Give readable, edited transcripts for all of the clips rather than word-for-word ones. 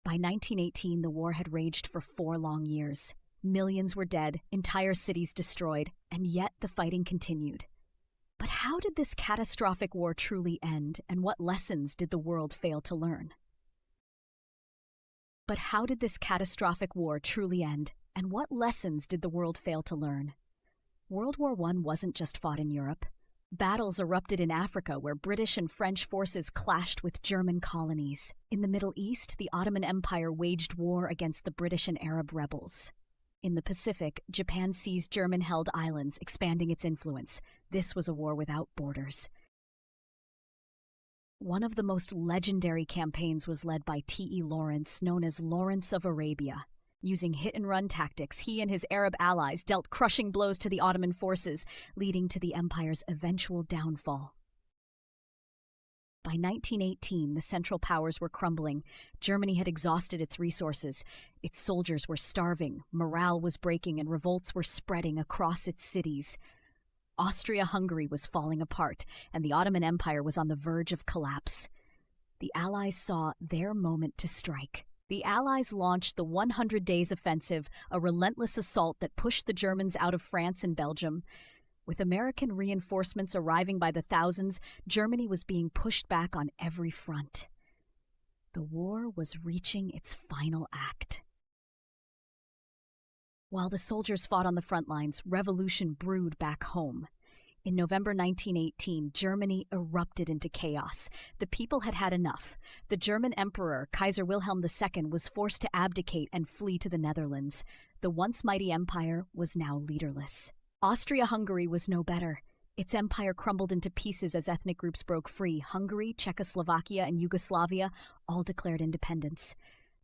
By 1918, the war had raged for 4 long years. Millions were dead, entire cities destroyed, and yet the fighting continued. But how did this catastrophic war truly end, and what lessons did the world fail to learn? But how did this catastrophic war truly end, and what lessons did the world fail to learn? World War I wasn't just fought in Europe. Battles erupted in Africa, where British and French forces clashed with German colonies. In the Middle East, the Ottoman Empire waged war against the British and Arab rebels. In the Pacific, Japan seized German-held islands, expanding its influence. This was a war without borders. One of the most legendary campaigns was led by T.E. Lawrence, known as Lawrence of Arabia. Using hit-and-run tactics, he and his Arab allies dealt crushing blows to the Ottoman forces, leading to the empire's eventual downfall. By 1918, the Central Powers were crumbling. Germany had exhausted its resources. Its soldiers were starving, morale was breaking, and revolts were spreading across its cities. Austria-Hungary was falling apart, and the Ottoman Empire was on the verge of collapse. The Allies saw their moment to strike. The Allies launched the 100 Days Offensive, a relentless assault that pushed the Germans out of France and Belgium. With American reinforcements arriving by the thousands, Germany was being pushed back on every front. The war was reaching its final act. While the soldiers fought on the front lines, revolution brewed back home. In November 1918, Germany erupted into chaos. The people had had enough. The German Emperor, Kaiser Wilhelm II, was forced to abdicate and flee to the Netherlands. The once mighty empire was now leaderless. Austria-Hungary was no better. Its empire crumbled into pieces as ethnic groups broke free. Hungary, Czechoslovakia, and Yugoslavia all declared independence.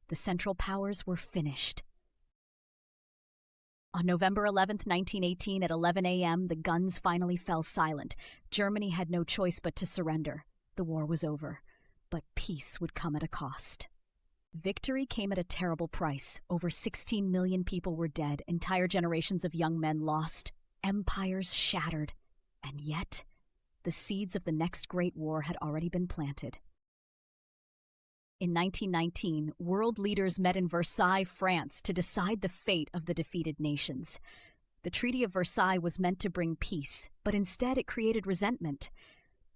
The Central Powers were finished. On November 11, 1918, at 11 a.m., the guns finally fell silent. Germany had no choice but to surrender. The war was over, but peace would come at a cost. Victory came at a terrible price. Over 16 million people were dead, entire generations of young men lost, empires shattered, and yet the seeds of the next great war had already been planted. In 1919, world leaders met in Versailles, France, to decide the fate of the defeated nations. The Treaty of Versailles was meant to bring peace, but instead it created resentment.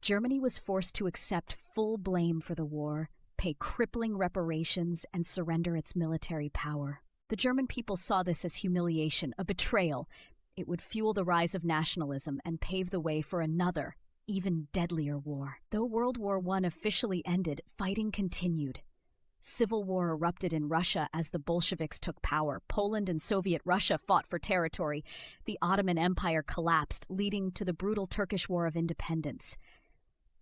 Germany was forced to accept full blame for the war, pay crippling reparations, and surrender its military power. The German people saw this as humiliation, a betrayal. It would fuel the rise of nationalism and pave the way for another, even deadlier war. Though World War I officially ended, fighting continued. Civil war erupted in Russia as the Bolsheviks took power. Poland and Soviet Russia fought for territory. The Ottoman Empire collapsed, leading to the brutal Turkish War of Independence.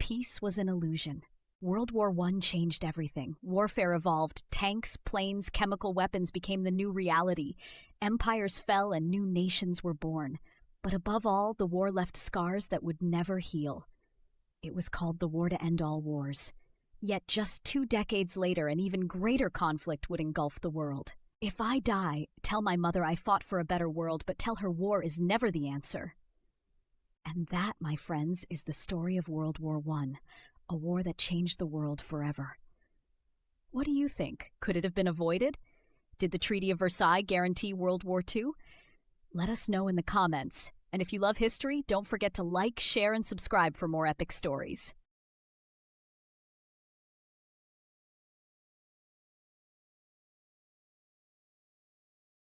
Peace was an illusion. World War I changed everything. Warfare evolved. Tanks, planes, chemical weapons became the new reality. Empires fell and new nations were born. But above all, the war left scars that would never heal. It was called the War to End All Wars. Yet just 2 decades later, an even greater conflict would engulf the world. If I die, tell my mother I fought for a better world, but tell her war is never the answer. And that, my friends, is the story of World War I, a war that changed the world forever. What do you think? Could it have been avoided? Did the Treaty of Versailles guarantee World War II? Let us know in the comments. And if you love history, don't forget to like, share, and subscribe for more epic stories.